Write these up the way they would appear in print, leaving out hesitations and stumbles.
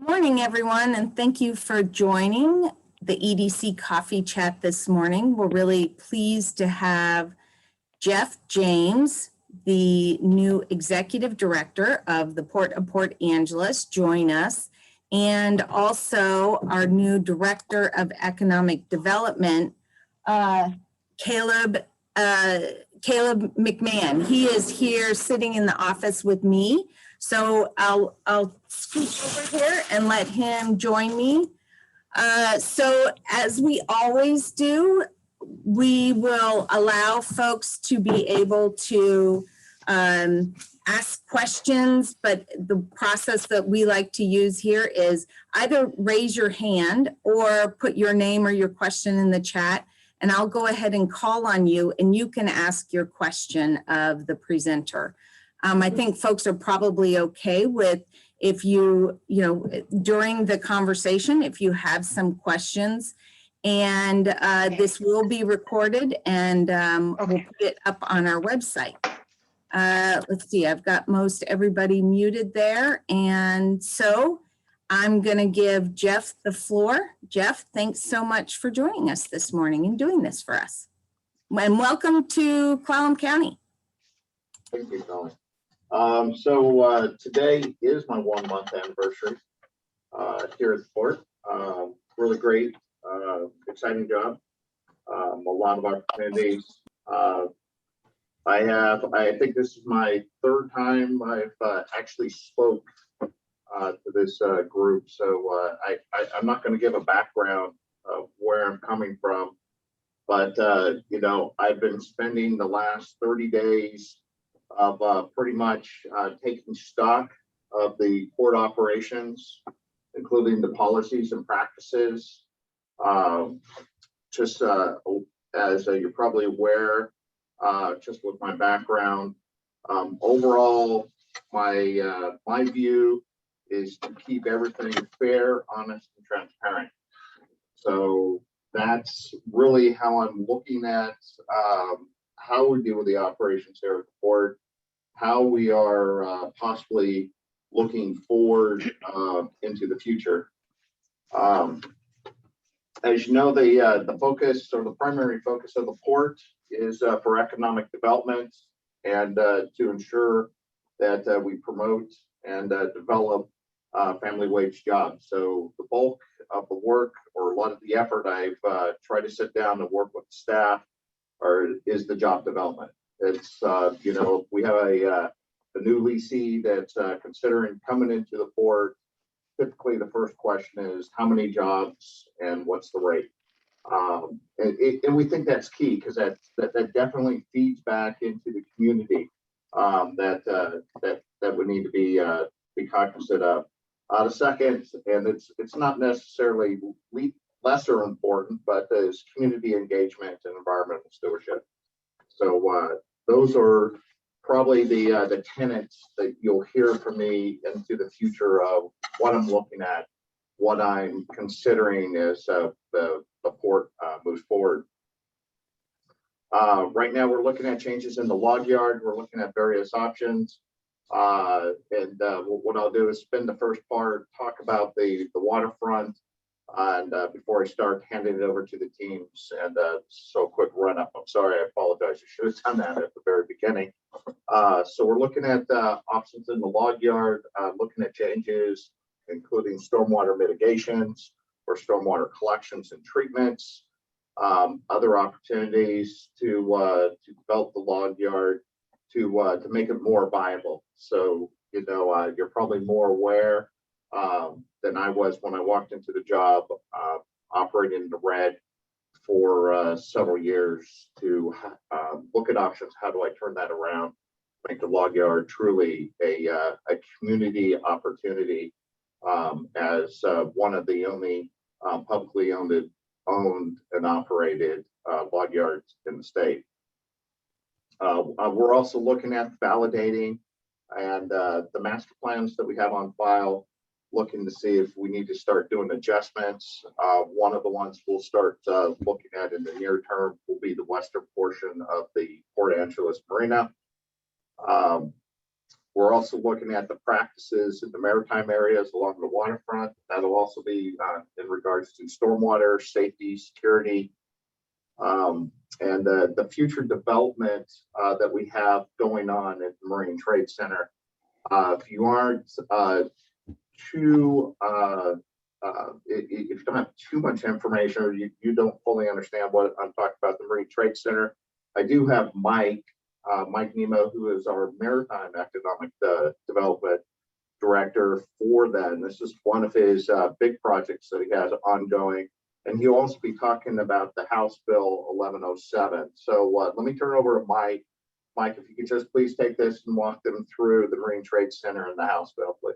Morning, everyone, and thank you for joining the EDC Coffee Chat this morning. We're really pleased to have Geoff James, the new Executive Director of the Port of Port Angeles, join us, and also our new Director of Economic Development, Caleb McMahon. He is here sitting in the office with me. So I'll scoot over here and let him join me. So as we always do, we will allow folks to be able to ask questions, but the process that we like to use here is either raise your hand or put your name or your question in the chat, and I'll go ahead and call on you and you can ask your question of the presenter. I think folks are probably okay with if during the conversation, if you have some questions, and this will be recorded and we'll put it up on our website. Let's see, I've got most everybody muted there. And so I'm gonna give Geoff the floor. Geoff, thanks so much for joining us this morning and doing this for us. And welcome to Clallam County. Thank you, Colleen. Today is my 1 month anniversary here at the port. Really great, exciting job, a lot of opportunities. I think this is my 3rd time I've actually spoke to this group. So I'm not going to give a background of where I'm coming from, but I've been spending the last 30 days of pretty much taking stock of the port operations, including the policies and practices. As you're probably aware, just with my background, overall, my view is to keep everything fair, honest, and transparent. So that's really how I'm looking at how we deal with the operations here at the port, how we are possibly looking forward into the future. As you know, the focus or the primary focus of the port is for economic development and to ensure that we promote and develop family wage jobs. So the bulk of the work, or a lot of the effort, I've tried to sit down and work with the staff is the job development. It's we have a new leasee that's considering coming into the port. Typically, the first question is how many jobs and what's the rate, and we think that's key because that definitely feeds back into the community that we need to be cognizant of. The second, and it's not necessarily lesser important, but is community engagement and environmental stewardship. So those are probably the tenets that you'll hear from me into the future of what I'm looking at, what I'm considering as the port moves forward. Right now, we're looking at changes in the log yard. We're looking at various options. What I'll do is spend the first part, talk about the waterfront, and before I start handing it over to the teams. And so quick run up. I'm sorry, I apologize. I should have done that at the very beginning. So we're looking at options in the log yard, looking at changes, including stormwater mitigations or stormwater collections and treatments, other opportunities to develop the log yard to make it more viable. So, you're probably more aware than I was when I walked into the job, operating in the red for several years to look at options. How do I turn that around, make the log yard truly a community opportunity as one of the only publicly owned and operated log yards in the state. We're also looking at validating and the master plans that we have on file, looking to see if we need to start doing adjustments. One of the ones we'll start looking at in the near term will be the western portion of the Port Angeles Marina. We're also looking at the practices in the maritime areas along the waterfront. That'll also be in regards to stormwater, safety, security, and the future development that we have going on at the Marine Trade Center. If you aren't if you don't have too much information, or you don't fully understand what I'm talking about, the Marine Trade Center, I do have Mike Nemo, who is our Maritime Economic Development Director for that. And this is one of his big projects that he has ongoing. And he'll also be talking about the House Bill 1107. So let me turn over to Mike. Mike, if you could just please take this and walk them through the Marine Trade Center and the House Bill, please.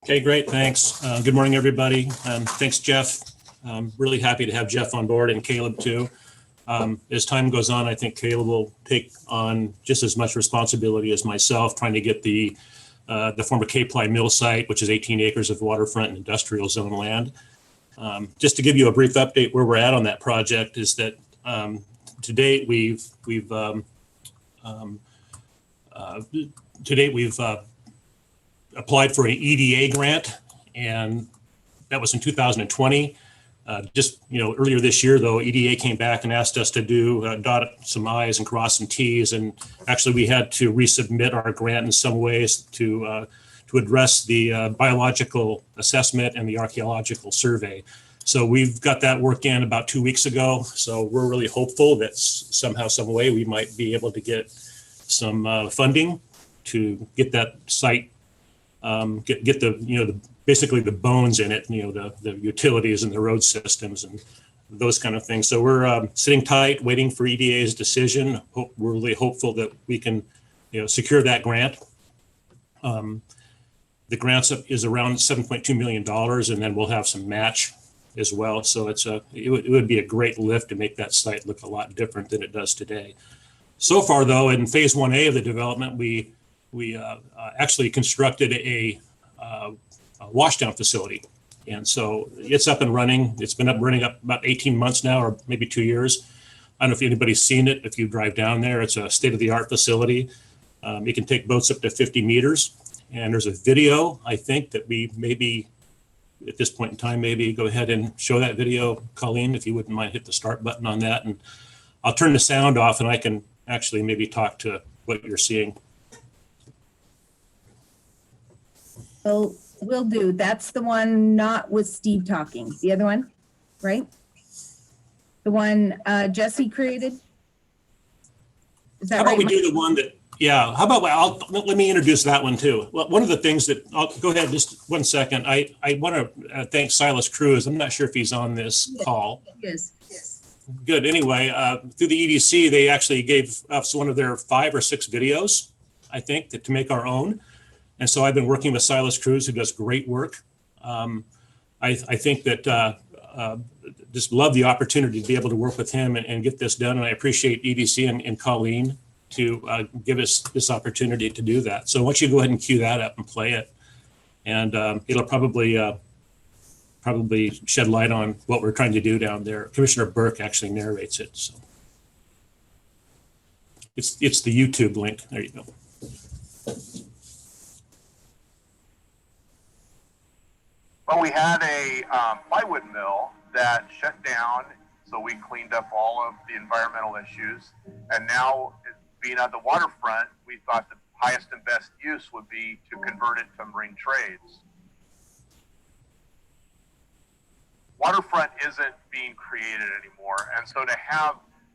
Okay, great. Thanks. Good morning, everybody. Thanks, Geoff. Really happy to have Geoff on board and Caleb too. As time goes on, I think Caleb will take on just as much responsibility as myself, trying to get the former K-Ply mill site, which is 18 acres of waterfront and industrial zone land. Just to give you a brief update where we're at on that project is that to date we've applied for an EDA grant, and that was in 2020. Earlier this year, though, EDA came back and asked us to do dot some I's and cross some T's, and actually we had to resubmit our grant in some ways to address the biological assessment and the archaeological survey. So we've got that work in about 2 weeks ago. So we're really hopeful that somehow, some way, we might be able to get some funding to get that site, get the basically the bones in it, the utilities and the road systems and those kind of things. So we're sitting tight, waiting for EDA's decision. We're really hopeful that we can, secure that grant. The grant is around $7.2 million, and then we'll have some match as well. So it would be a great lift to make that site look a lot different than it does today. So far, though, in phase 1A of the development, we actually constructed a washdown facility. And so it's up and running. It's been up running about 18 months now, or maybe 2 years. I don't know if anybody's seen it. If you drive down there, it's a state-of-the-art facility. You can take boats up to 50 meters. And there's a video, I think, that we maybe, at this point in time, maybe go ahead and show that video. Colleen, if you wouldn't mind, hit the start button on that. And I'll turn the sound off, and I can actually maybe talk to what you're seeing. Oh, will do. That's the one not with Steve talking. The other one, right? The one Jesse created? Is that How about right? we do the one that, yeah, how about, let me introduce that one too. Well, one of the things that, I'll go ahead just 1 second. I want to thank Silas Cruz. I'm not sure if he's on this call. Yes. Good. Anyway, through the EDC, they actually gave us one of their 5 or 6 videos, I think, to make our own. And so I've been working with Silas Cruz, who does great work. I think that just love the opportunity to be able to work with him and get this done. And I appreciate EDC and Colleen to give us this opportunity to do that. So why don't you go ahead and cue that up and play it. And it'll probably shed light on what we're trying to do down there. Commissioner Burke actually narrates it. So it's the YouTube link. There you go. Well, we had a plywood mill that shut down, so we cleaned up all of the environmental issues. And now, being on the waterfront, we thought the highest and best use would be to convert it to marine trades. Waterfront isn't being created anymore, and so to have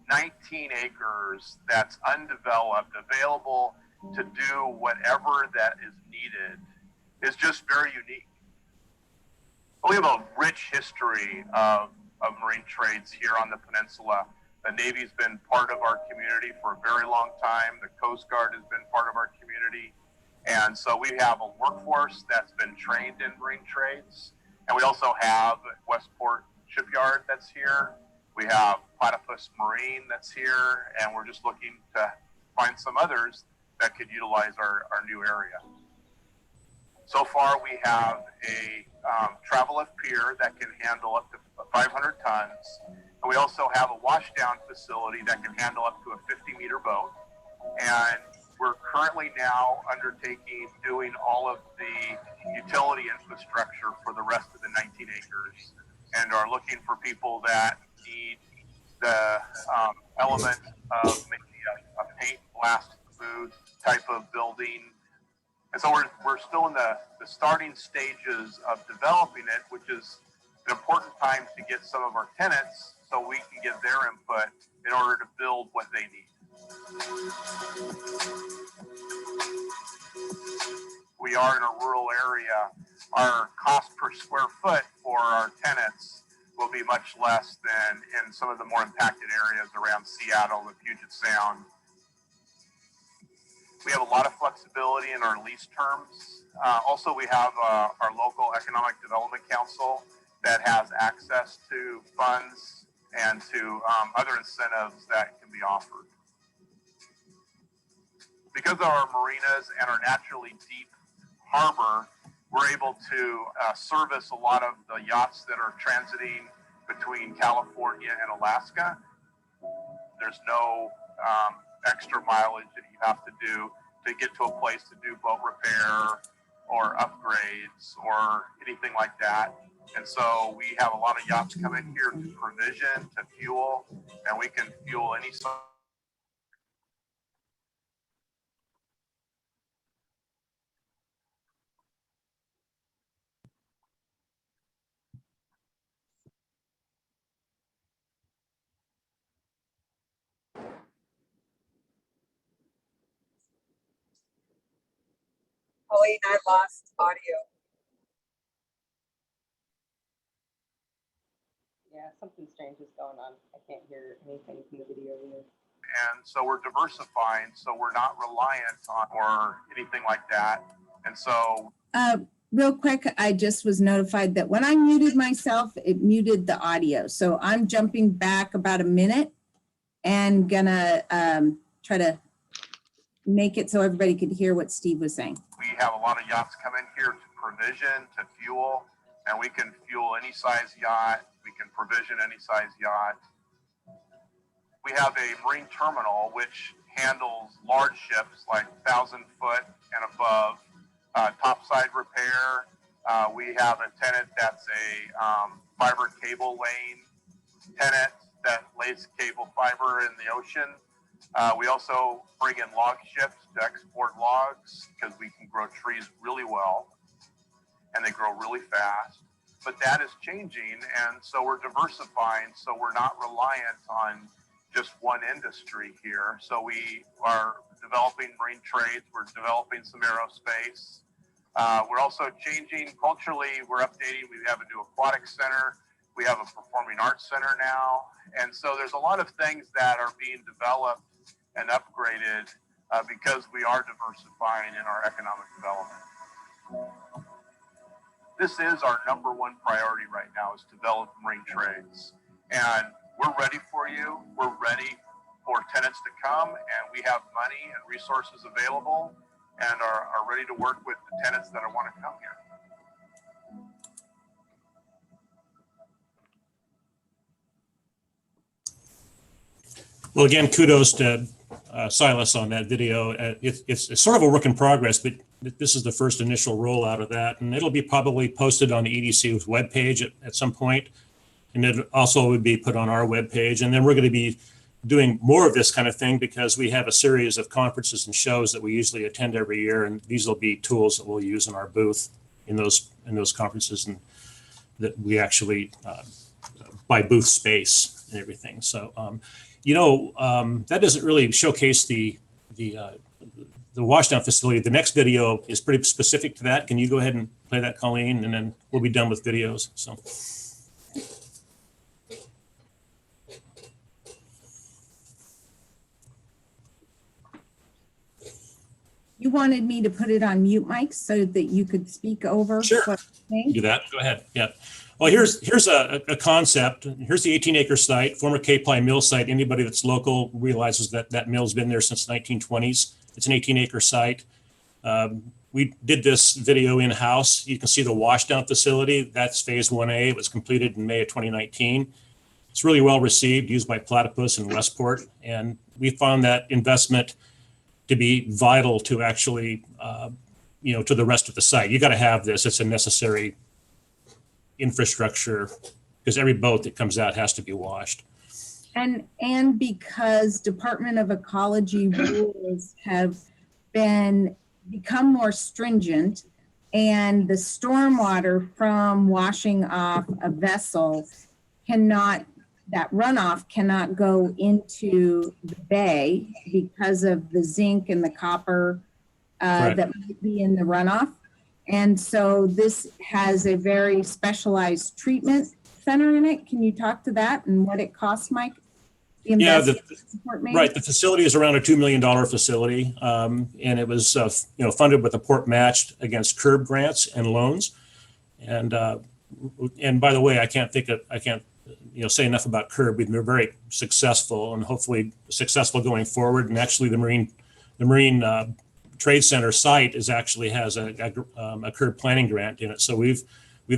19 acres that's undeveloped, available to do whatever that is needed, is just very unique. We have a rich history of marine trades here on the peninsula. The Navy's been part of our community for a very long time. The Coast Guard has been part of our community. And so we have a workforce that's been trained in marine trades. And we also have Westport Shipyard that's here. We have Platypus Marine that's here. And we're just looking to find some others that could utilize our new area. So far, we have a travel lift pier that can handle up to 500 tons. And we also have a washdown facility that can handle up to a 50-meter boat. And we're currently now undertaking doing all of the utility infrastructure for the rest of the 19 acres and are looking for people that need the element of maybe a paint blast food type of building. And so we're still in the starting stages of developing it, which is an important time to get some of our tenants so we can get their input in order to build what they need. We are in a rural area. Our cost per square foot for our tenants will be much less than in some of the more impacted areas around Seattle and Puget Sound. We have a lot of flexibility in our lease terms. Also, we have our local economic development council that has access to funds and to other incentives that can be offered. Because of our marinas and our naturally deep harbor, we're able to service a lot of the yachts that are transiting between California and Alaska. There's no extra mileage that you have to do to get to a place to do boat repair or upgrades or anything like that. And so we have a lot of yachts come in here to provision, to fuel, and we can fuel any size. Colleen, I lost audio. Yeah, something strange is going on. I can't hear anything from the video either. And so we're diversifying, so we're not reliant on or anything like that. And so Real quick, I just was notified that when I muted myself, it muted the audio. So I'm jumping back about a minute and gonna try to make it so everybody could hear what Steve was saying. we have a lot of yachts come in here to provision, to fuel, and we can fuel any size yacht. We can provision any size yacht. We have a marine terminal which handles large ships like 1,000 foot and above, topside repair. We have a tenant that's a fiber cable laying tenant that lays cable fiber in the ocean. We also bring in log ships to export logs because we can grow trees really well and they grow really fast. But that is changing, and so we're diversifying, so we're not reliant on just one industry here. So we are developing marine trades, we're developing some aerospace. We're also changing culturally, we're updating, we have a new aquatic center, we have a performing arts center now. And so there's a lot of things that are being developed and upgraded because we are diversifying in our economic development. This is our number one priority right now, is to develop marine trades. And we're ready for you. We're ready for tenants to come, and we have money and resources available and are ready to work with the tenants that want to come here. Well, again, kudos to Silas on that video. It's sort of a work in progress, but this is the first initial rollout of that, and it'll be probably posted on the EDC's webpage at some point, and it also would be put on our webpage. And then we're going to be doing more of this kind of thing because we have a series of conferences and shows that we usually attend every year, and these will be tools that we'll use in our booth in those conferences, and that we actually buy booth space and everything. So. That doesn't really showcase the washdown facility. The next video is pretty specific to that. Can you go ahead and play that, Colleen? And then we'll be done with videos. So. You wanted me to put it on mute, Mike, so that you could speak over? Sure. What I'm saying? Do that. Go ahead. Yeah. Well, here's a concept. Here's the 18-acre site, former K-Ply mill site. Anybody that's local realizes that mill's been there since the 1920s. It's an 18-acre site. We did this video in-house. You can see the washdown facility. That's phase 1A. It was completed in May of 2019. It's really well received, used by Platypus and Westport. And we found that investment to be vital to actually, to the rest of the site. You got to have this. It's a necessary infrastructure because every boat that comes out has to be washed. And because Department of Ecology rules have become more stringent, and the stormwater from washing off a vessel that runoff cannot go into the bay because of the zinc and the copper that might be in the runoff. And so this has a very specialized treatment center in it. Can you talk to that and what it costs, Mike? Yeah, right. The facility is around a $2 million facility, and it was funded with a port match against curb grants and loans. And by the way, I can't say enough about curb. We've been very successful and hopefully successful going forward. And actually, the Marine Trade Center site has a curb planning grant in it. So we've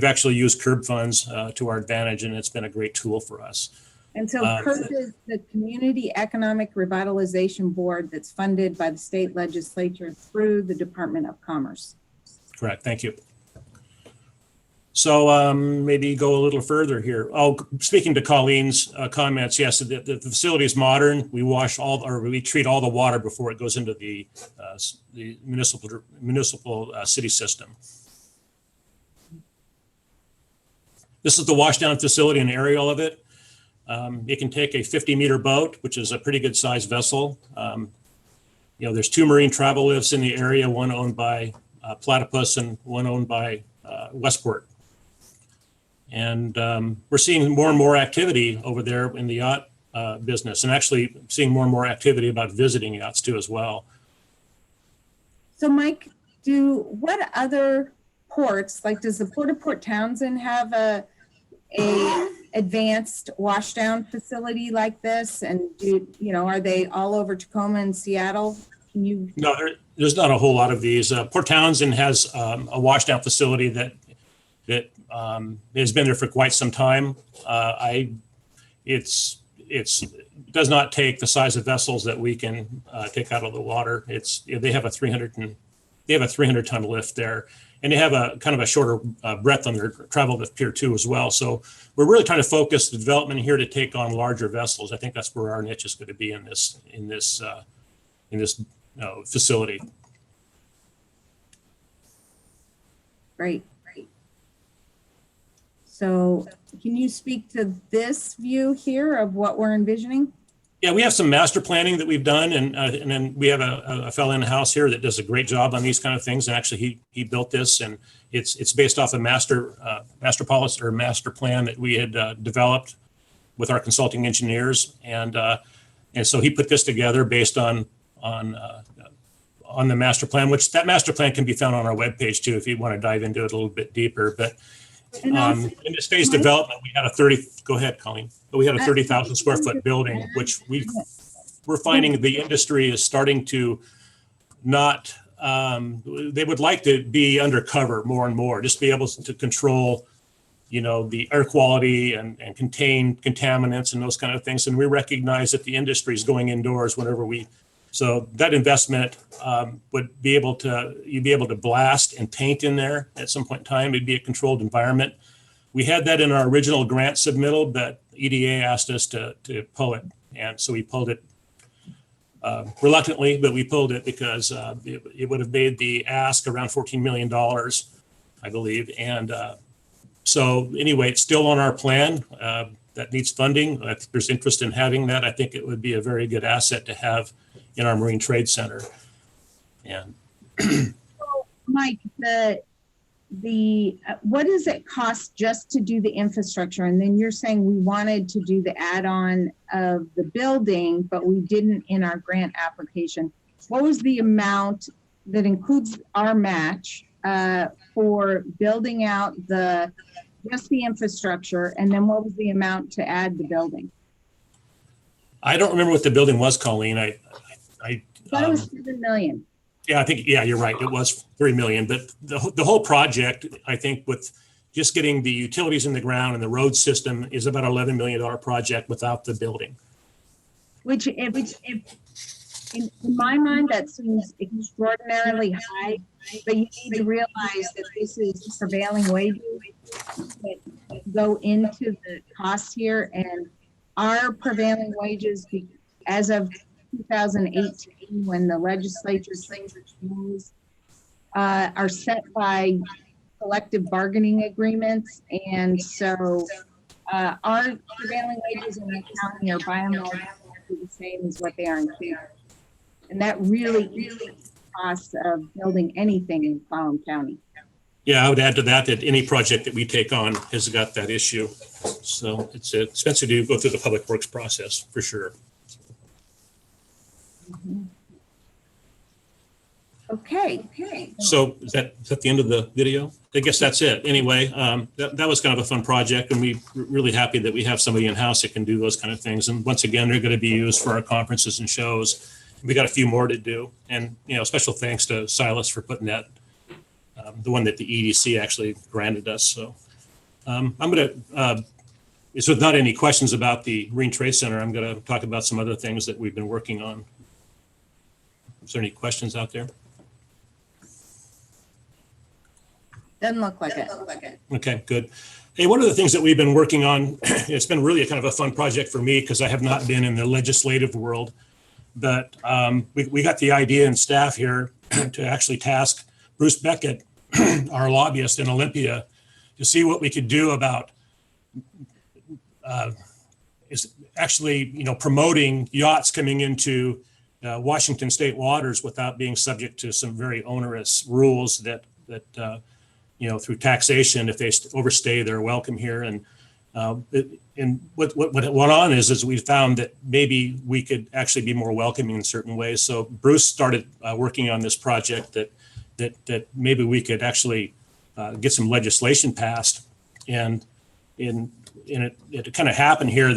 actually used curb funds to our advantage, and it's been a great tool for us. And so CURB is the Community Economic Revitalization Board that's funded by the state legislature through the Department of Commerce. Correct. Thank you. So maybe go a little further here. Speaking to Colleen's comments, yes, the facility is modern. We we treat all the water before it goes into the municipal city system. This is the washdown facility, an aerial of it. It can take a 50-meter boat, which is a pretty good sized vessel. There's 2 marine travel lifts in the area, one owned by Platypus and one owned by Westport. And we're seeing more and more activity over there in the yacht business, and actually seeing more and more activity about visiting yachts too as well. So Mike, what other ports, like does the Port of Port Townsend have a advanced washdown facility like this? And are they all over Tacoma and Seattle? No, there's not a whole lot of these. Port Townsend has a washdown facility that has been there for quite some time. It does not take the size of vessels that we can take out of the water. They have a 300-ton lift there. And they have a kind of a shorter breadth on their travel lift pier too as well. So we're really trying to focus the development here to take on larger vessels. I think that's where our niche is going to be in this facility. Great. So can you speak to this view here of what we're envisioning? Yeah, we have some master planning that we've done, and then we have a fellow in the house here that does a great job on these kind of things. And actually, he built this, and it's based off a master policy or master plan that we had developed with our consulting engineers, and so he put this together based on the master plan, which that master plan can be found on our webpage too if you want to dive into it a little bit deeper. But in this phase development, we had go ahead, Colleen. But we had a 30,000 square foot building, which we're finding the industry is starting to not, they would like to be undercover more and more, just be able to control, the air quality and contain contaminants and those kind of things. And we recognize that the industry is going indoors so that investment you'd be able to blast and paint in there at some point in time. It'd be a controlled environment. We had that in our original grant submittal, but EDA asked us to pull it. And so we pulled it reluctantly, but we pulled it because it would have made the ask around $14 million, I believe. And so anyway, it's still on our plan. That needs funding. If there's interest in having that, I think it would be a very good asset to have in our Marine Trade Center. And Mike, what does it cost just to do the infrastructure? And then you're saying we wanted to do the add-on of the building, but we didn't in our grant application. What was the amount that includes our match for building out just the infrastructure? And then what was the amount to add the building? I don't remember what the building was, Colleen. I thought it was $7 million. Yeah, you're right. It was $3 million, but the whole project, I think, with just getting the utilities in the ground and the road system is about $11 million project without the building. Which if In my mind, that seems extraordinarily high, but you need to realize that this is prevailing wages that go into the costs here, and our prevailing wages as of 2018, when the legislature changed its rules, are set by collective bargaining agreements, and so our prevailing wages in the county are by and large the same as what they are in Cleveland. And that really costs of building anything in Clallam County. Yeah, I would add to that any project that we take on has got that issue. So it's expensive to go through the public works process for sure. Okay. So is that the end of the video? I guess that's it. Anyway, that was kind of a fun project, and we're really happy that we have somebody in-house that can do those kind of things. And once again, they're going to be used for our conferences and shows. We got a few more to do. And, special thanks to Silas for putting that, the one that the EDC actually granted us. So I'm going to, so without any questions about the Marine Trade Center, I'm going to talk about some other things that we've been working on. Is there any questions out there? Doesn't look like it. Okay, good. Hey, one of the things that we've been working on, it's been really a kind of a fun project for me because I have not been in the legislative world, but we got the idea and staff here to actually task Bruce Beckett, our lobbyist in Olympia, to see what we could do about is actually, promoting yachts coming into Washington state waters without being subject to some very onerous rules that through taxation, if they overstay, they're welcome here. And what went on is we found that maybe we could actually be more welcoming in certain ways. So Bruce started working on this project that maybe we could actually get some legislation passed. And it kind of happened here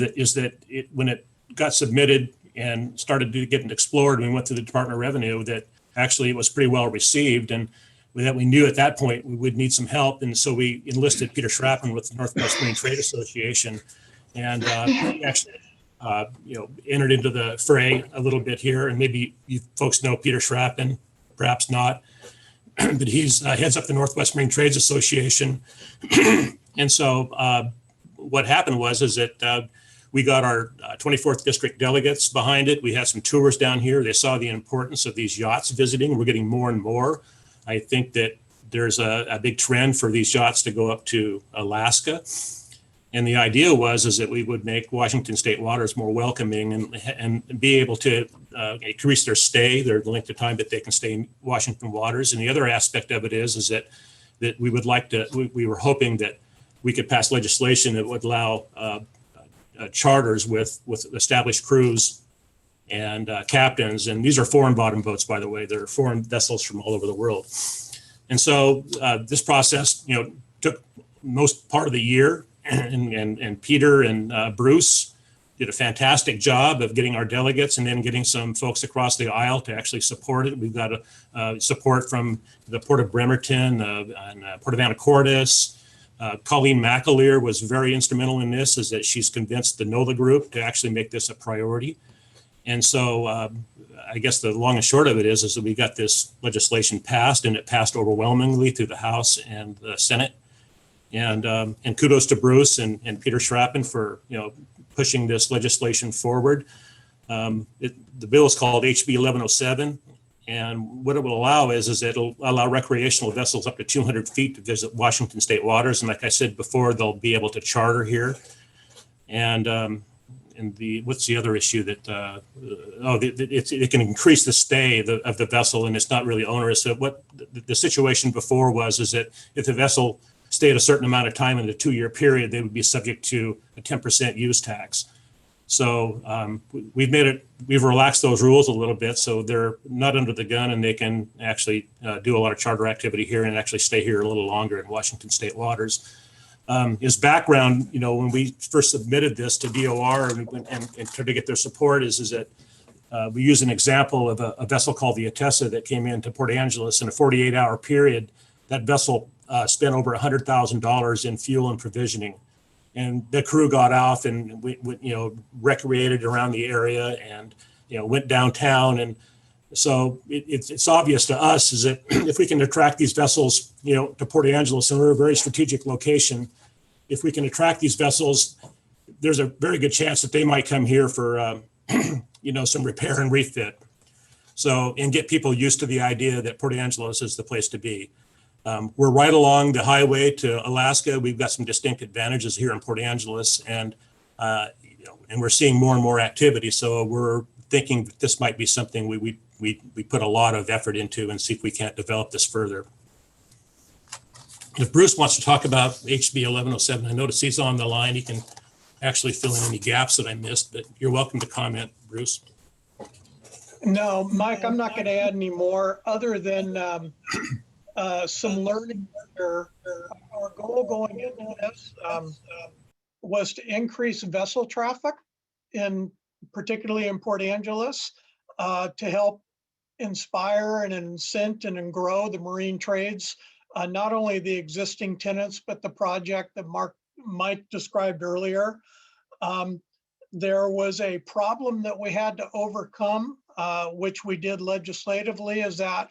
when it got submitted and started getting explored, we went to the Department of Revenue, that actually it was pretty well received, and that we knew at that point we would need some help. And so we enlisted Peter Schrappen with the Northwest Marine Trade Association, and he actually entered into the fray a little bit here. And maybe you folks know Peter Schrappen, perhaps not, but he's heads up the Northwest Marine Trades Association. And so what happened was that we got our 24th district delegates behind it. We had some tours down here. They saw the importance of these yachts visiting. We're getting more and more. I think that there's a big trend for these yachts to go up to Alaska. And the idea was that we would make Washington state waters more welcoming and be able to increase their stay, the length of time that they can stay in Washington waters. And the other aspect of it is that we would like to, we were hoping that we could pass legislation that would allow charters with established crews and captains. And these are foreign bottom boats, by the way. They're foreign vessels from all over the world. And so this process, took most part of the year, and Peter and Bruce did a fantastic job of getting our delegates and then getting some folks across the aisle to actually support it. We've got support from the Port of Bremerton and Port of Anacortes. Colleen McAleer was very instrumental in this, is that she's convinced the NOLA group to actually make this a priority. And so I guess the long and short of it is that we got this legislation passed, and it passed overwhelmingly through the House and the Senate. And kudos to Bruce and Peter Schrappen for pushing this legislation forward. The bill is called HB 1107. And what it will allow is it'll allow recreational vessels up to 200 feet to visit Washington state waters. And like I said before, they'll be able to charter here. And what's the other issue that, it can increase the stay of the vessel, and it's not really onerous. So what the situation before was that if the vessel stayed a certain amount of time in the 2-year period, they would be subject to a 10% use tax. So we've relaxed those rules a little bit, so they're not under the gun, and they can actually do a lot of charter activity here and actually stay here a little longer in Washington state waters. His background, when we first submitted this to DOR and tried to get their support is that we use an example of a vessel called the Atessa that came into Port Angeles in a 48-hour period. That vessel spent over $100,000 in fuel and provisioning. And the crew got off and we recreated around the area, and went downtown. And so it's obvious to us is that if we can attract these vessels, to Port Angeles, and we're a very strategic location, if we can attract these vessels, there's a very good chance that they might come here for, some repair and refit. So, and get people used to the idea that Port Angeles is the place to be. We're right along the highway to Alaska. We've got some distinct advantages here in Port Angeles, and and we're seeing more and more activity. So we're thinking that this might be something we put a lot of effort into and see if we can't develop this further. If Bruce wants to talk about HB 1107, I notice he's on the line. He can actually fill in any gaps that I missed, but you're welcome to comment, Bruce. No, Mike, I'm not going to add any more other than some learning here. Our goal going into this was to increase vessel traffic, particularly in Port Angeles, to help inspire and incent and grow the marine trades, not only the existing tenants, but the project that Mike described earlier. There was a problem that we had to overcome, which we did legislatively, is that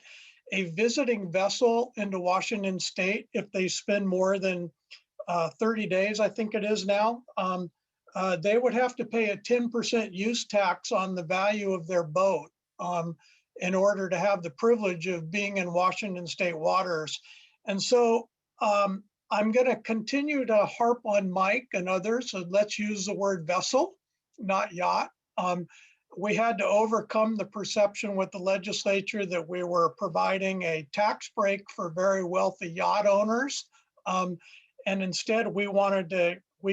a visiting vessel into Washington State, if they spend more than 30 days, I think it is now, they would have to pay a 10% use tax on the value of their boat in order to have the privilege of being in Washington State waters. And so I'm going to continue to harp on Mike and others. So let's use the word vessel, not yacht. We had to overcome the perception with the legislature that we were providing a tax break for very wealthy yacht owners. And instead we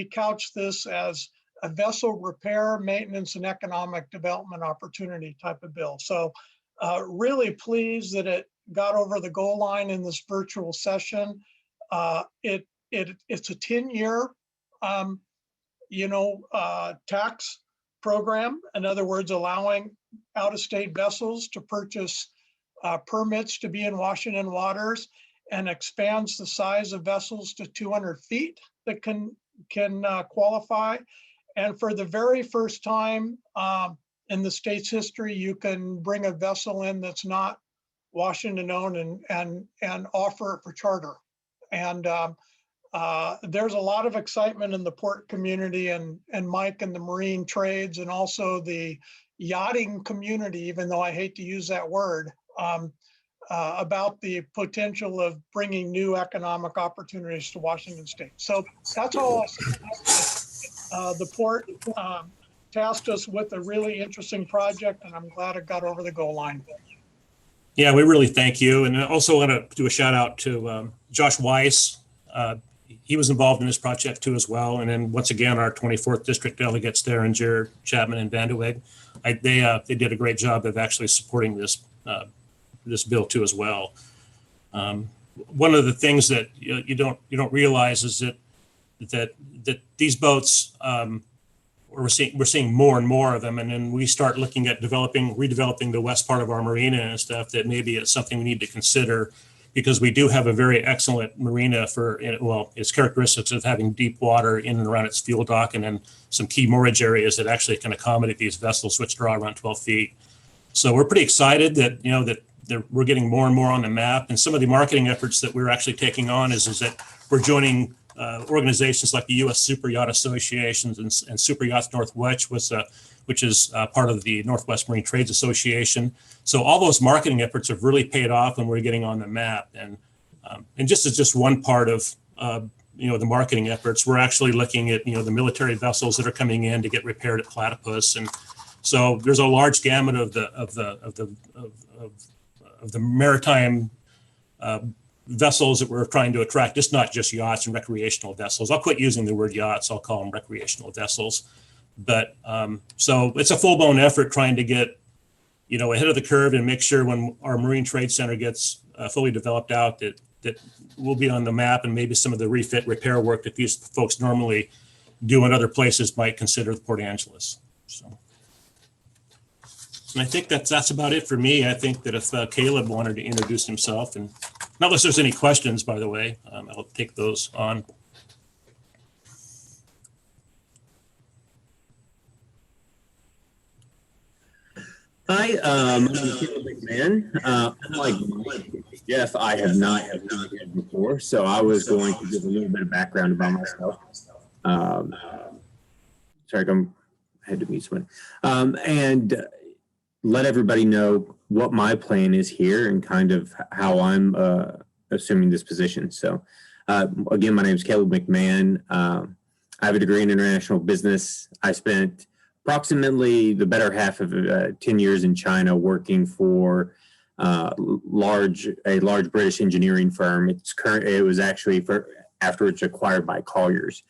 couched this as a vessel repair, maintenance, and economic development opportunity type of bill. So really pleased that it got over the goal line in this virtual session. It's a 10-year, tax program. In other words, allowing out-of-state vessels to purchase permits to be in Washington waters, and expands the size of vessels to 200 feet that can qualify. And for the very first time in the state's history, you can bring a vessel in that's not Washington owned and offer it for charter. And there's a lot of excitement in the port community and Mike and the marine trades, and also the yachting community, even though I hate to use that word, about the potential of bringing new economic opportunities to Washington State. So that's all I'll say. The port tasked us with a really interesting project, and I'm glad it got over the goal line. Yeah, we really thank you. And I also want to do a shout out to Josh Weiss. He was involved in this project too as well. And then once again, our 24th district delegates there, and Jared Chapman and Vanderweg, they did a great job of actually supporting this bill too as well. One of the things that you don't realize is that these boats, we're seeing more and more of them, and then we start looking at redeveloping the west part of our marina and stuff, that maybe it's something we need to consider, because we do have a very excellent marina for, well, its characteristics of having deep water in and around its fuel dock, and then some key moorage areas that actually can accommodate these vessels, which draw around 12 feet. So we're pretty excited that we're getting more and more on the map. And some of the marketing efforts that we're actually taking on is that we're joining organizations like the U.S. Super Yacht Associations and Super Yachts Northwest, which is part of the Northwest Marine Trades Association. So all those marketing efforts have really paid off, and we're getting on the map. And just as just one part of the marketing efforts, we're actually looking at the military vessels that are coming in to get repaired at Platypus, and so there's a large gamut of the maritime vessels that we're trying to attract. It's not just yachts and recreational vessels. I'll quit using the word yachts. I'll call them recreational vessels. But so it's a full-blown effort trying to get ahead of the curve and make sure when our Marine Trade Center gets fully developed out that we'll be on the map, and maybe some of the refit repair work that these folks normally do in other places might consider Port Angeles. So. And I think that's about it for me. I think that if Caleb wanted to introduce himself, and not unless there's any questions, by the way, I'll take those on. Hi, my name is McMahon. Unlike Geoff, I have not had before, so I was going to give a little bit of background about myself. Um, sorry, I had to mute someone. And let everybody know what my plan is here and kind of how I'm assuming this position. So, again, my name is Caleb McMahon. I have a degree in international business. I spent approximately the better half of 10 years in China working for a large British engineering firm. It was actually afterwards acquired by Colliers.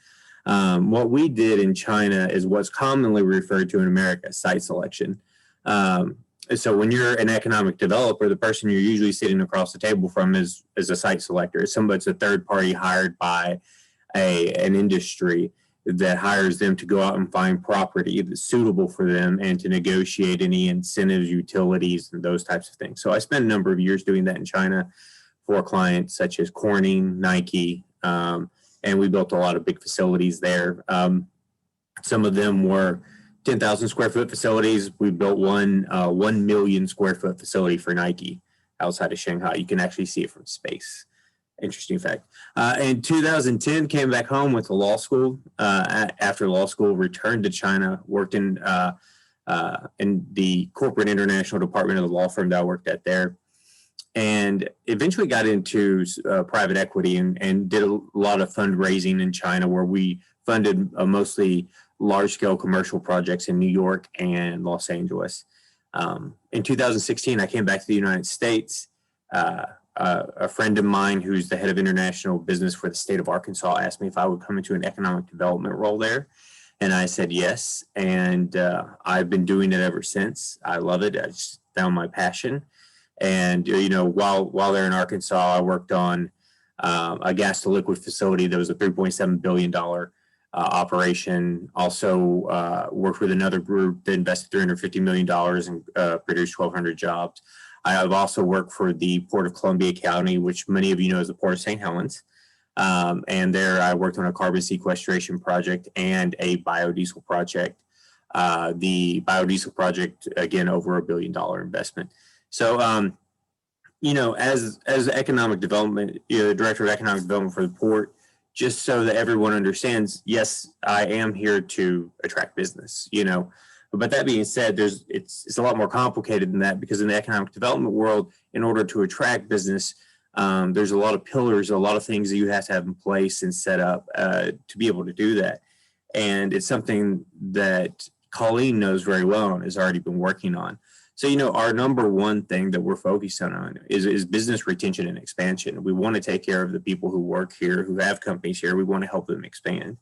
What we did in China is what's commonly referred to in America as site selection. So when you're an economic developer, the person you're usually sitting across the table from is a site selector. It's a third party hired by an industry that hires them to go out and find property that's suitable for them and to negotiate any incentives, utilities, and those types of things. So I spent a number of years doing that in China for clients such as Corning, Nike, and we built a lot of big facilities there. Some of them were 10,000 square foot facilities. We built 1 million square foot facility for Nike outside of Shanghai. You can actually see it from space. Interesting fact. In 2010, came back home, went to law school. After law school, returned to China, worked in the corporate international department of the law firm that I worked at there, and eventually got into private equity and did a lot of fundraising in China, where we funded mostly large-scale commercial projects in New York and Los Angeles. In 2016, I came back to the United States. A friend of mine who's the head of international business for the state of Arkansas asked me if I would come into an economic development role there. And I said yes. And I've been doing it ever since. I love it. I just found my passion. And, while they're in Arkansas, I worked on a gas to liquid facility that was a $3.7 billion operation. Also worked with another group that invested $350 million and produced 1,200 jobs. I have also worked for the Port of Columbia County, which many of you know as the Port of St. Helens. And there I worked on a carbon sequestration project and a biodiesel project. The biodiesel project, again, over $1 billion investment. So, as economic development, director of economic development for the port, just so that everyone understands, yes, I am here to attract business, But that being said, it's a lot more complicated than that, because in the economic development world, in order to attract business, there's a lot of pillars, a lot of things that you have to have in place and set up to be able to do that. And it's something that Colleen knows very well and has already been working on. So, our number one thing that we're focused on is business retention and expansion. We want to take care of the people who work here, who have companies here. We want to help them expand.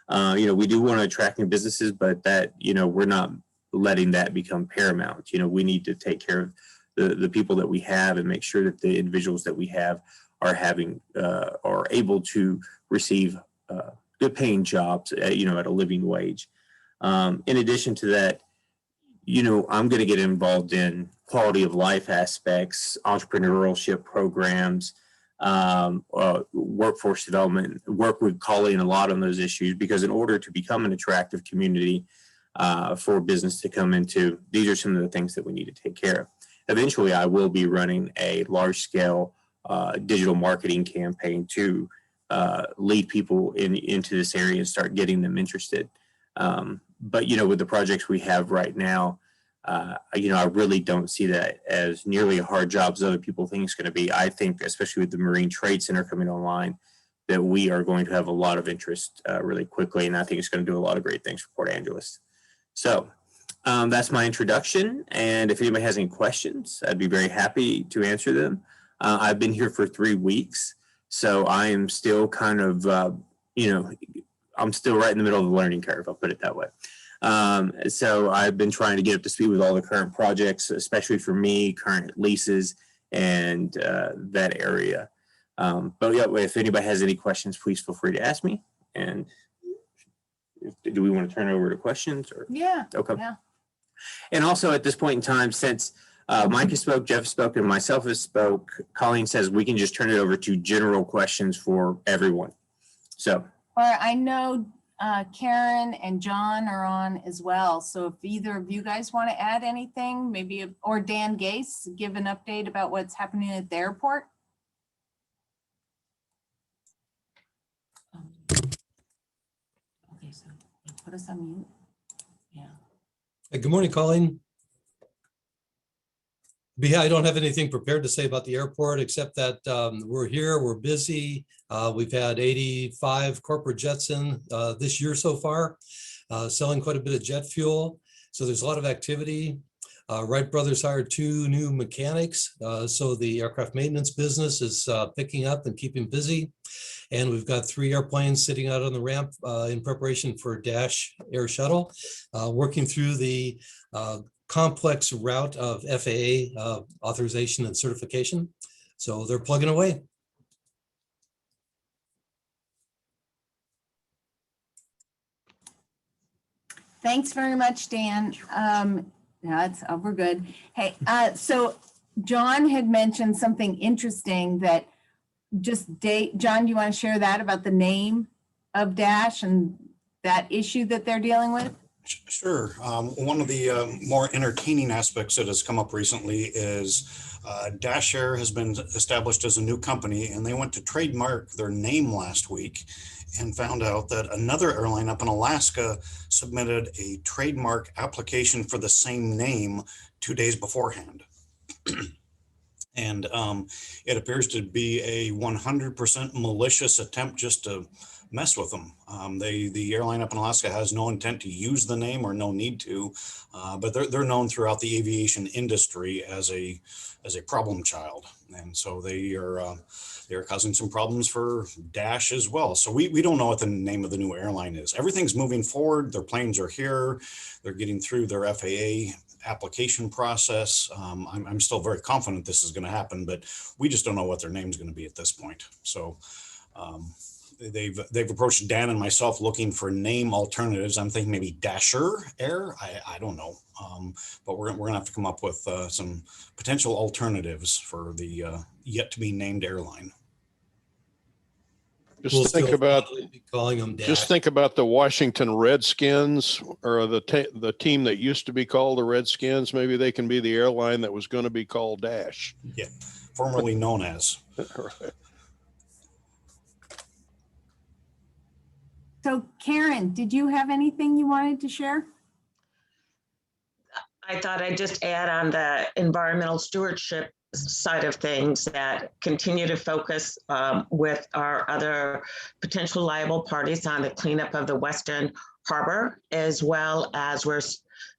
We do want to attract new businesses, but that, we're not letting that become paramount. We need to take care of the people that we have and make sure that the individuals that we have are are able to receive good paying jobs, at a living wage. In addition to that, I'm going to get involved in quality of life aspects, entrepreneurship programs, workforce development, work with Colleen a lot on those issues, because in order to become an attractive community for business to come into, these are some of the things that we need to take care of. Eventually, I will be running a large-scale digital marketing campaign to lead people into this area and start getting them interested. But, with the projects we have right now, I really don't see that as nearly a hard job as other people think it's going to be. I think, especially with the Marine Trade Center coming online, that we are going to have a lot of interest really quickly. And I think it's going to do a lot of great things for Port Angeles. So that's my introduction. And if anybody has any questions, I'd be very happy to answer them. I've been here for 3 weeks, so I am still kind of, I'm still right in the middle of the learning curve, I'll put it that way. So I've been trying to get up to speed with all the current projects, especially for me, current leases and that area. But yeah, if anybody has any questions, please feel free to ask me. And do we want to turn it over to questions? Or? Yeah. Okay. Yeah. And also at this point in time, since Mike has spoke, Geoff spoke, and myself has spoke, Colleen says we can just turn it over to general questions for everyone. So. Or I know Karen and John are on as well. So if either of you guys want to add anything, maybe, or Dan Gase, give an update about what's happening at the airport. Okay, so put us on mute. Yeah. Hey, good morning, Colleen. But yeah, I don't have anything prepared to say about the airport, except that we're here, we're busy. We've had 85 corporate jets in this year so far, selling quite a bit of jet fuel. So there's a lot of activity. Wright Brothers hired 2 new mechanics. So the aircraft maintenance business is picking up and keeping busy. And we've got 3 airplanes sitting out on the ramp in preparation for Dash Air Shuttle, working through the complex route of FAA authorization and certification. So they're plugging away. Thanks very much, Dan. No, we're good. Hey, so John had mentioned something interesting that John, do you want to share that about the name of Dash and that issue that they're dealing with? Sure. One of the more entertaining aspects that has come up recently is Dash Air has been established as a new company, and they went to trademark their name last week and found out that another airline up in Alaska submitted a trademark application for the same name 2 days beforehand. And it appears to be a 100% malicious attempt just to mess with them. The airline up in Alaska has no intent to use the name or no need to, but they're known throughout the aviation industry as a problem child, and so they're causing some problems for Dash as well. So we don't know what the name of the new airline is. Everything's moving forward. Their planes are here. They're getting through their FAA application process. I'm still very confident this is going to happen, but we just don't know what their name is going to be at this point. So they've approached Dan and myself looking for name alternatives. I'm thinking maybe Dasher Air. I don't know, but we're gonna have to come up with some potential alternatives for the yet to be named airline. Just think about calling them Dash. Just think about the Washington Redskins, or the team that used to be called the Redskins. Maybe they can be the airline that was going to be called Dash. Yeah, formerly known as. Right. So Karen, did you have anything you wanted to share? I thought I'd just add on the environmental stewardship side of things, that continue to focus with our other potential liable parties on the cleanup of the Western Harbor, as well as we're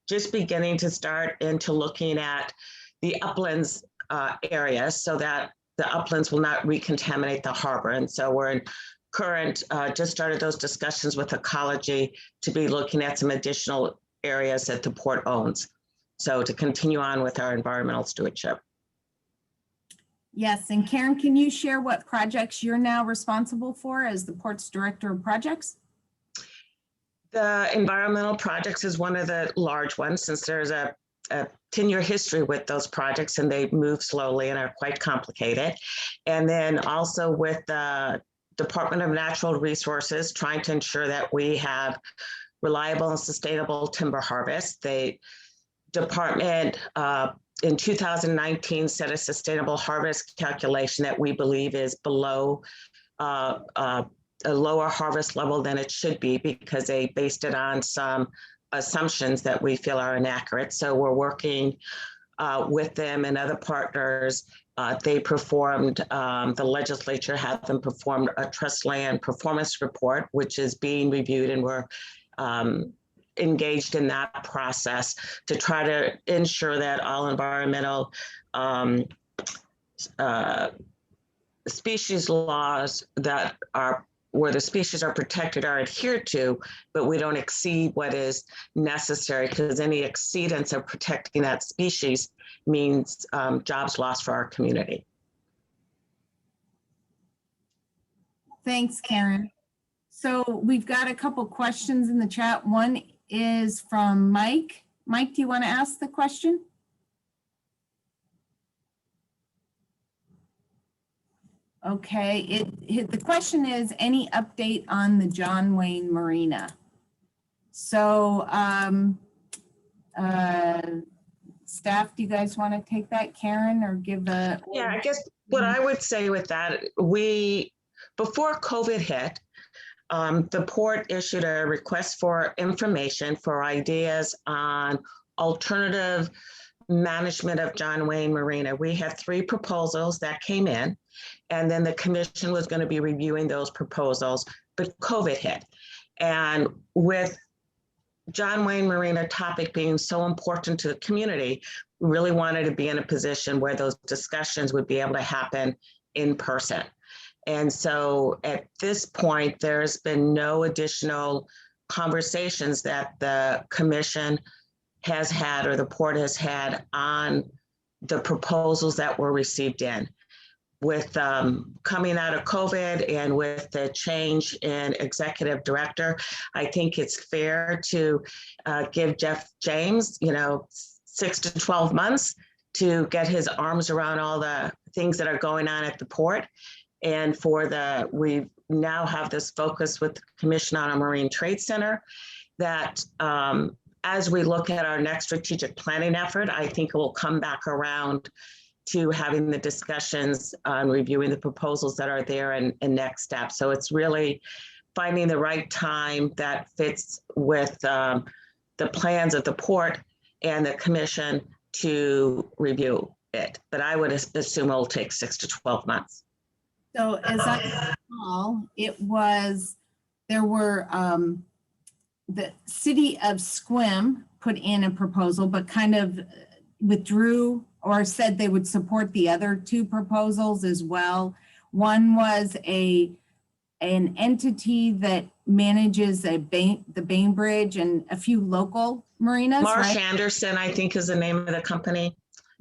just beginning to start into looking at the uplands area, so that the uplands will not recontaminate the harbor. And so we're in just started those discussions with ecology to be looking at some additional areas that the port owns. So to continue on with our environmental stewardship. Yes, and Karen, can you share what projects you're now responsible for as the port's director of projects? The environmental projects is one of the large ones, since there's a 10-year history with those projects and they move slowly and are quite complicated. And then also with the Department of Natural Resources, trying to ensure that we have reliable and sustainable timber harvest. The department in 2019 set a sustainable harvest calculation that we believe is below a lower harvest level than it should be, because they based it on some assumptions that we feel are inaccurate. So we're working with them and other partners. They performed, the legislature had them perform a trust land performance report, which is being reviewed, and we're engaged in that process to try to ensure that all environmental species laws that are where the species are protected are adhered to, but we don't exceed what is necessary, because any exceedance of protecting that species means jobs lost for our community. Thanks, Karen. So we've got a couple questions in the chat. One is from Mike. Mike, do you want to ask the question? Okay, the question is, any update on the John Wayne Marina? So, staff, do you guys want to take that, Karen, or give a? Yeah, I guess what I would say with that, before COVID hit, the port issued a request for information for ideas on alternative management of John Wayne Marina. We had 3 proposals that came in, and then the commission was going to be reviewing those proposals, but COVID hit. And with John Wayne Marina topic being so important to the community, we really wanted to be in a position where those discussions would be able to happen in person. And so at this point, there's been no additional conversations that the commission has had or the port has had on the proposals that were received in. With coming out of COVID and with the change in executive director, I think it's fair to give Geoff James, 6 to 12 months to get his arms around all the things that are going on at the port. And we now have this focus with the Commission on a Marine Trade Center that as we look at our next strategic planning effort, I think it will come back around to having the discussions on reviewing the proposals that are there and next steps. So it's really finding the right time that fits with the plans of the port and the commission to review it. But I would assume it will take 6 to 12 months. So as I recall, there were the city of Sequim put in a proposal, but kind of withdrew or said they would support the other 2 proposals as well. One was an entity that manages the Bainbridge and a few local marinas. Marsh right? Anderson, I think, is the name of the company.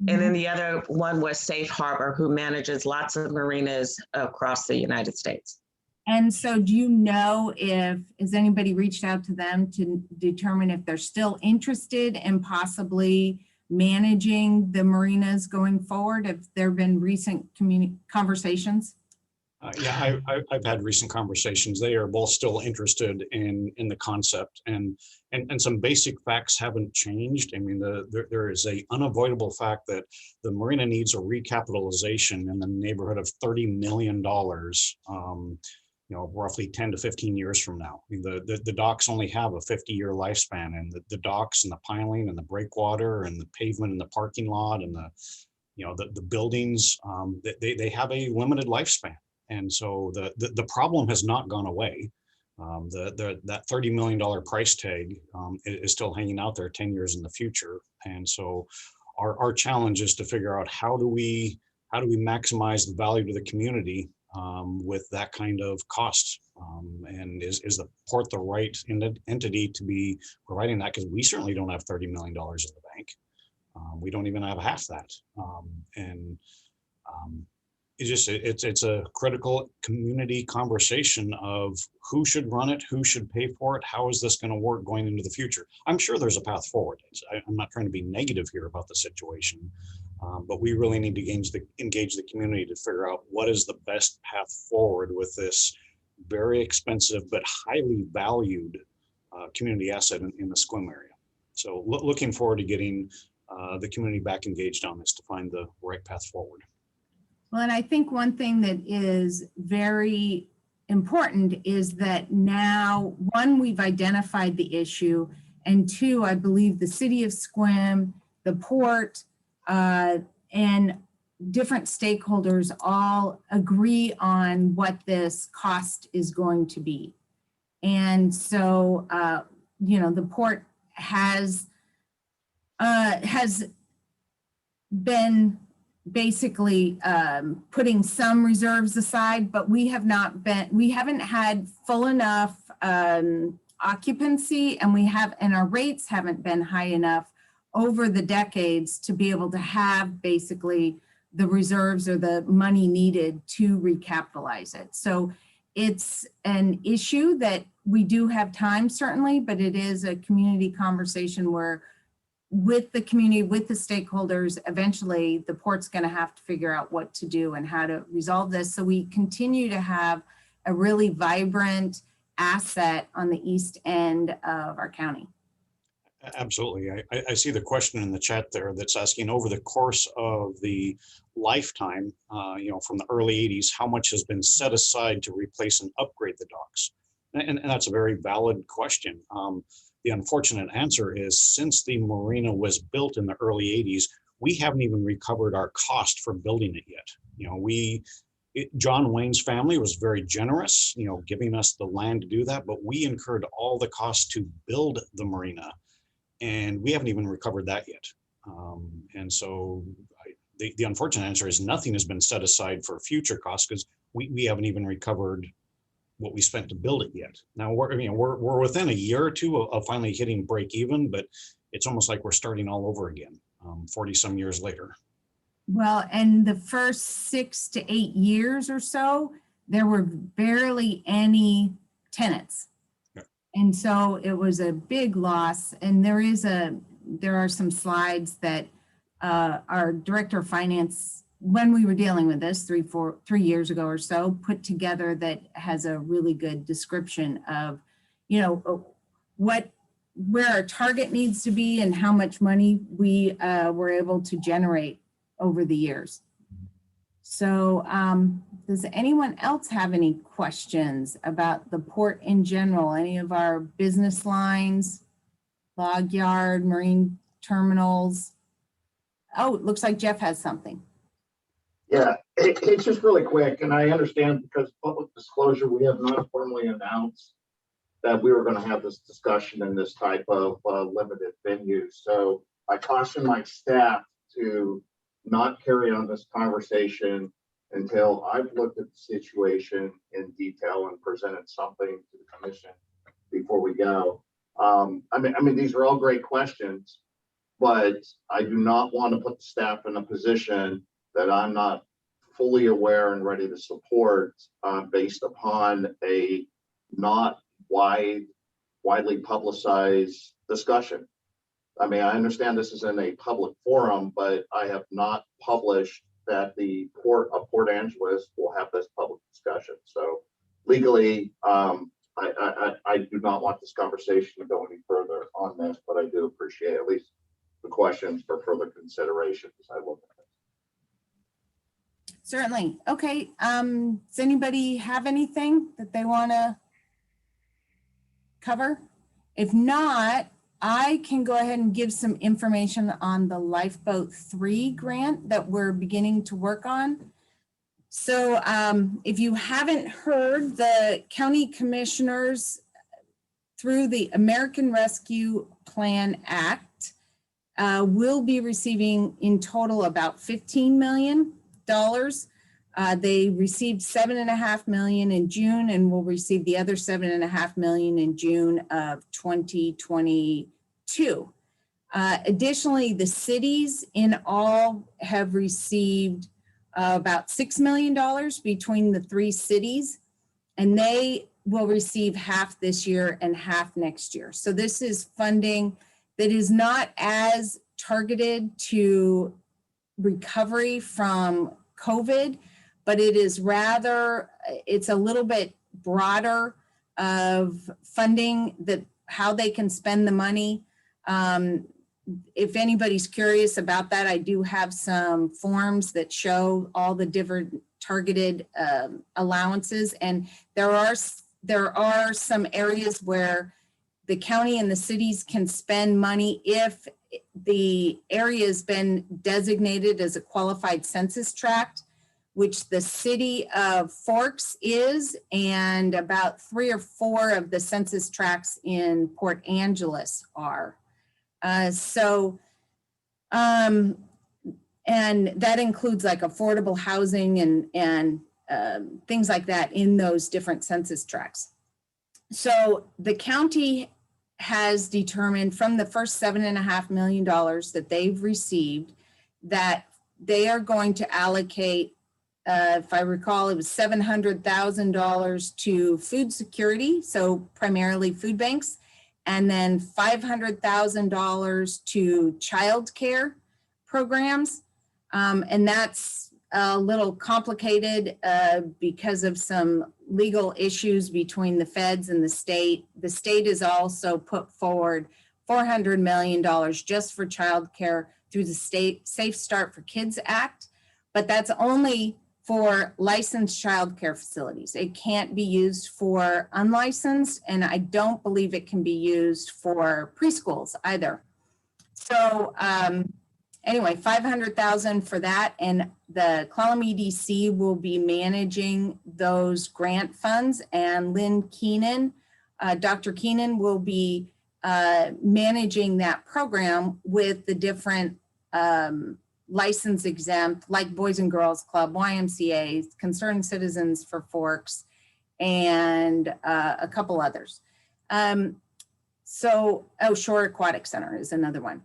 And then the other one was Safe Harbor, who manages lots of marinas across the United States. And so do you know has anybody reached out to them to determine if they're still interested in possibly managing the marinas going forward? Have there been recent conversations? Yeah, I've had recent conversations. They are both still interested in the concept, and some basic facts haven't changed. I mean, there is a unavoidable fact that the marina needs a recapitalization in the neighborhood of $30 million. Roughly 10 to 15 years from now. I mean, the docks only have a 50-year lifespan, and the docks and the piling and the breakwater and the pavement and the parking lot and the buildings, they have a limited lifespan. And so the problem has not gone away. That $30 million price tag is still hanging out there 10 years in the future. And so our challenge is to figure out how do we maximize the value to the community with that kind of cost, and is the port the right entity to be providing that? Because we certainly don't have $30 million in the bank. We don't even have half that, it's a critical community conversation of who should run it, who should pay for it, how is this going to work going into the future. I'm sure there's a path forward. I'm not trying to be negative here about the situation. But we really need to engage the community to figure out what is the best path forward with this very expensive but highly valued community asset in the Sequim area. So looking forward to getting the community back engaged on this to find the right path forward. Well, and I think one thing that is very important is that now, 1, we've identified the issue, and 2, I believe the city of Sequim, the port, and different stakeholders all agree on what this cost is going to be. And so, the port has been basically putting some reserves aside, but we haven't had full enough occupancy, and our rates haven't been high enough over the decades to be able to have basically the reserves or the money needed to recapitalize it. So it's an issue that we do have time, certainly, but it is a community conversation where with the community, with the stakeholders, eventually the port's going to have to figure out what to do and how to resolve this. So we continue to have a really vibrant asset on the east end of our county. Absolutely. I see the question in the chat there that's asking, over the course of the lifetime, from the early 80s, how much has been set aside to replace and upgrade the docks? And that's a very valid question. The unfortunate answer is, since the marina was built in the early 80s, we haven't even recovered our cost for building it yet. John Wayne's family was very generous, giving us the land to do that, but we incurred all the costs to build the marina, and we haven't even recovered that yet. And so the unfortunate answer is nothing has been set aside for future costs, because we haven't even recovered what we spent to build it yet. Now we're within a year or two of finally hitting break even, but it's almost like we're starting all over again, 40 some years later. Well, and the first 6 to 8 years or so, there were barely any tenants. Yeah. And so it was a big loss. And there are some slides that our director of finance, when we were dealing with this 3 years ago or so, put together, that has a really good description of, where our target needs to be and how much money we were able to generate over the years. So does anyone else have any questions about the port in general? Any of our business lines, log yard, marine terminals? Oh, it looks like Geoff has something. Yeah, it's just really quick, and I understand because public disclosure, we have not formally announced that we were going to have this discussion in this type of limited venue. So I caution my staff to not carry on this conversation until I've looked at the situation in detail and presented something to the commission before we go. I mean, these are all great questions, but I do not want to put the staff in a position that I'm not fully aware and ready to support based upon a not widely publicized discussion. I mean, I understand this is in a public forum, but I have not published that the Port of Port Angeles will have this public discussion. So legally, I do not want this conversation to go any further on this, but I do appreciate at least the questions for further consideration as I look at it. Certainly. Okay. Does anybody have anything that they want to cover? If not, I can go ahead and give some information on the Lifeboat 3 grant that we're beginning to work on. So if you haven't heard, the county commissioners, through the American Rescue Plan Act, will be receiving in total about $15 million. They received $7.5 million in June and will receive the other $7.5 million in June of 2022. Additionally, the cities in all have received about $6 million between the 3 cities, and they will receive half this year and half next year. So this is funding that is not as targeted to recovery from COVID, but it is rather, it's a little bit broader of funding, that how they can spend the money. If anybody's curious about that, I do have some forms that show all the different targeted allowances, and there are some areas where the county and the cities can spend money if the area has been designated as a qualified census tract, which the city of Forks is, and about 3 or 4 of the census tracts in Port Angeles are. And that includes like affordable housing and things like that in those different census tracts. So the county has determined from the first $7.5 million that they've received that they are going to allocate, if I recall, it was $700,000 to food security, so primarily food banks, and then $500,000 to childcare programs. And that's a little complicated because of some legal issues between the feds and the state. The state has also put forward $400 million just for childcare through the State Safe Start for Kids Act, but that's only for licensed childcare facilities. It can't be used for unlicensed, and I don't believe it can be used for preschools either. So anyway, $500,000 for that, and the Clallam EDC will be managing those grant funds, and Lynn Keenan, Dr. Keenan will be managing that program with the different license exempt, like Boys and Girls Club, YMCA, Concerned Citizens for Forks, and a couple others. Shore Aquatic Center is another one.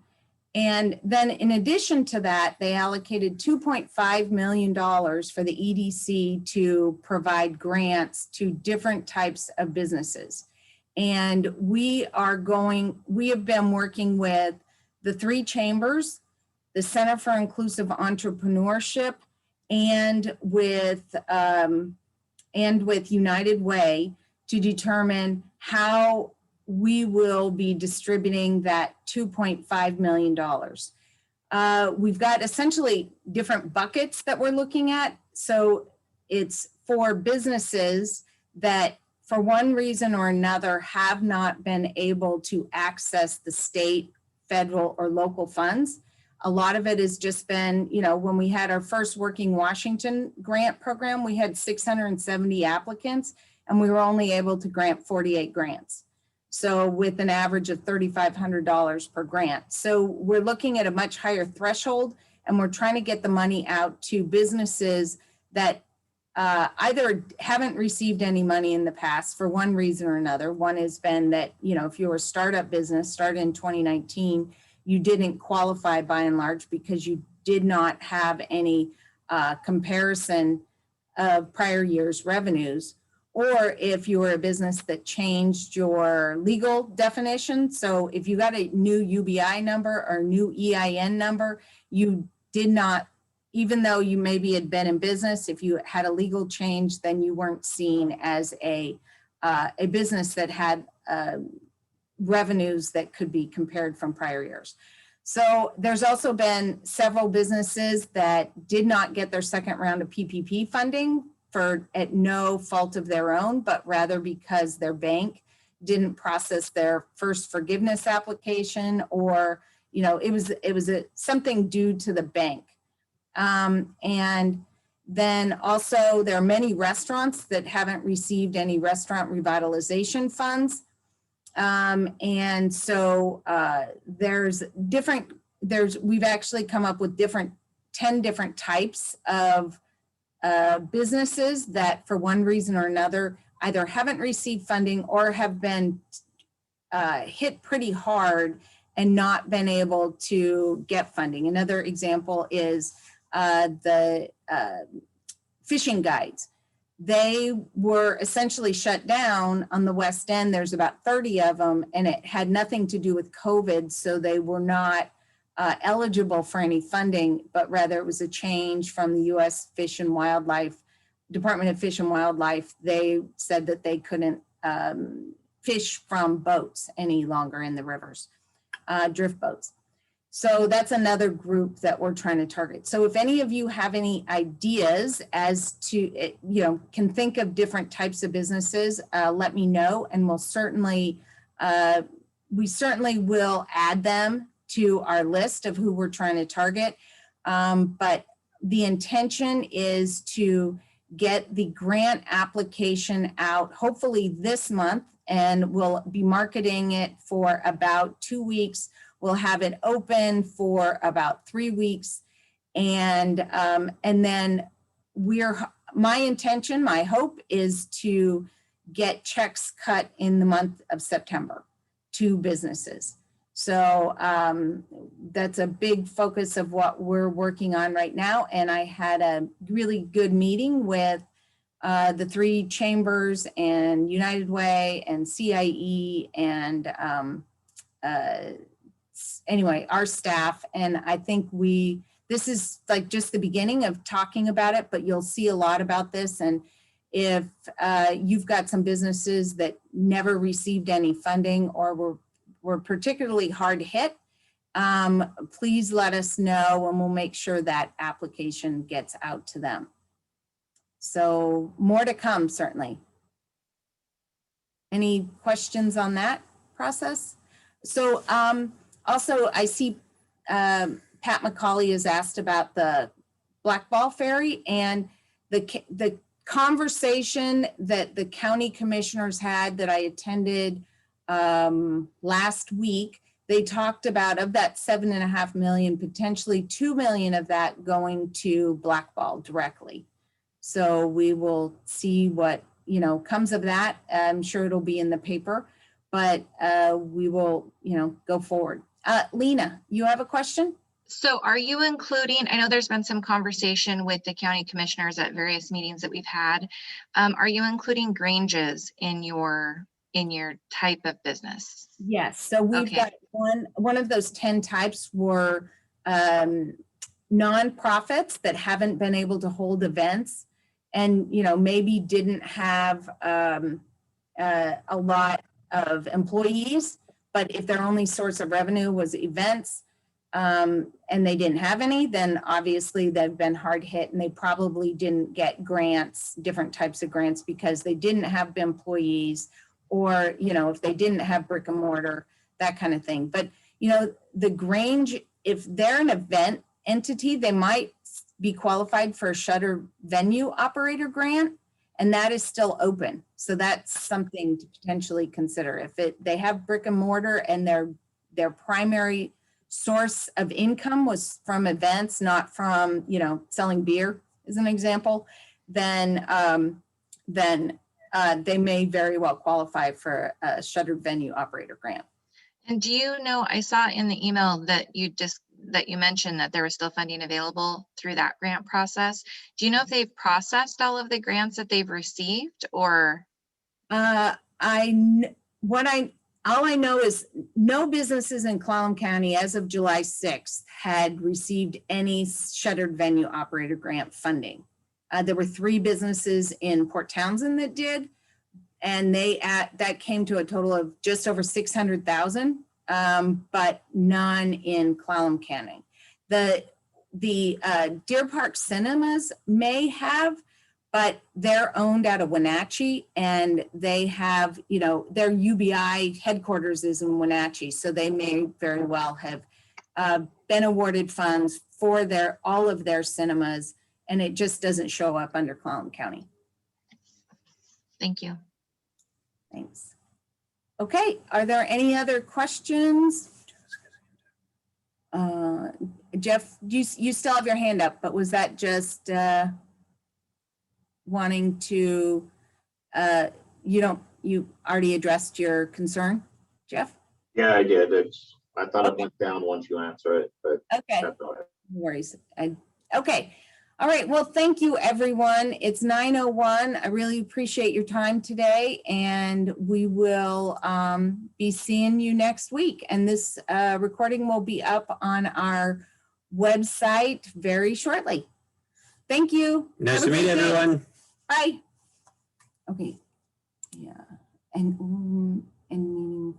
And then in addition to that, they allocated $2.5 million for the EDC to provide grants to different types of businesses. And we have been working with the 3 chambers, the Center for Inclusive Entrepreneurship, and with United Way to determine how we will be distributing that $2.5 million. We've got essentially different buckets that we're looking at. So it's for businesses that for one reason or another have not been able to access the state, federal, or local funds. A lot of it has just been, when we had our first Working Washington grant program, we had 670 applicants and we were only able to grant 48 grants. So with an average of $3,500 per grant. So we're looking at a much higher threshold, and we're trying to get the money out to businesses that either haven't received any money in the past for one reason or another. One has been that, if you were a startup business, started in 2019, you didn't qualify by and large because you did not have any comparison of prior year's revenues. Or if you were a business that changed your legal definition. So if you got a new UBI number or new EIN number, you did not, even though you maybe had been in business, if you had a legal change, then you weren't seen as a business that had revenues that could be compared from prior years. So there's also been several businesses that did not get their second round of PPP funding at no fault of their own, but rather because their bank didn't process their first forgiveness application, or it was something due to the bank. And then also there are many restaurants that haven't received any restaurant revitalization funds. And so we've actually come up with 10 different types of businesses that for one reason or another either haven't received funding or have been hit pretty hard and not been able to get funding. Another example is the fishing guides. They were essentially shut down on the West End. There's about 30 of them, and it had nothing to do with COVID, so they were not eligible for any funding, but rather it was a change from the U.S. Fish and Wildlife, Department of Fish and Wildlife. They said that they couldn't fish from boats any longer in the rivers, drift boats. So that's another group that we're trying to target. So if any of you have any ideas as to, can think of different types of businesses, let me know, and we certainly will add them to our list of who we're trying to target. But the intention is to get the grant application out hopefully this month, and we'll be marketing it for about 2 weeks. We'll have it open for about 3 weeks. And then my intention, my hope is to get checks cut in the month of September to businesses. So that's a big focus of what we're working on right now. And I had a really good meeting with the 3 chambers and United Way and CIE and anyway, our staff. And I think this is like just the beginning of talking about it, but you'll see a lot about this. And if you've got some businesses that never received any funding or were particularly hard hit, please let us know and we'll make sure that application gets out to them. So more to come, certainly. Any questions on that process? So also I see Pat McCauley has asked about the Blackball Ferry, and the conversation that the county commissioners had that I attended last week. They talked about, of that $7.5 million, potentially $2 million of that going to Blackball directly. So we will see what, comes of that. I'm sure it'll be in the paper, but we will, go forward. Lena, you have a question? So are you including, I know there's been some conversation with the county commissioners at various meetings that we've had. Are you including granges in your type of business? Yes. So we've got one of those 10 types were nonprofits that haven't been able to hold events and, maybe didn't have a lot of employees, but if their only source of revenue was events, and they didn't have any, then obviously they've been hard hit and they probably didn't get grants, different types of grants, because they didn't have employees or, if they didn't have brick and mortar, that kind of thing. But, the Grange, if they're an event entity, they might be qualified for a shutter venue operator grant, and that is still open. So that's something to potentially consider. If they have brick and mortar and their primary source of income was from events, not from, selling beer as an example, then they may very well qualify for a shuttered venue operator grant. And do you know, I saw in the email that you mentioned that there was still funding available through that grant process. Do you know if they've processed all of the grants that they've received, or? All I know is no businesses in Clallam County as of July 6th had received any shuttered venue operator grant funding. There were 3 businesses in Port Townsend that did, and that came to a total of just over 600,000, but none in Clallam County. The Deer Park Cinemas may have, but they're owned out of Wenatchee, and they have, their UBI headquarters is in Wenatchee, so they may very well have been awarded funds for all of their cinemas, and it just doesn't show up under Clallam County. Thank you. Thanks. Okay, are there any other questions? Geoff, you still have your hand up, but was that just wanting to, you already addressed your concern, Geoff? Yeah, I did. I thought it went down once you answer it, but okay. That's all right. No worries. Okay. All right. Well, thank you, everyone. It's 9:01. I really appreciate your time today, and we will be seeing you next week. And this recording will be up on our website very shortly. Thank you. Nice to meet everyone. Bye. Okay. Yeah. And meeting.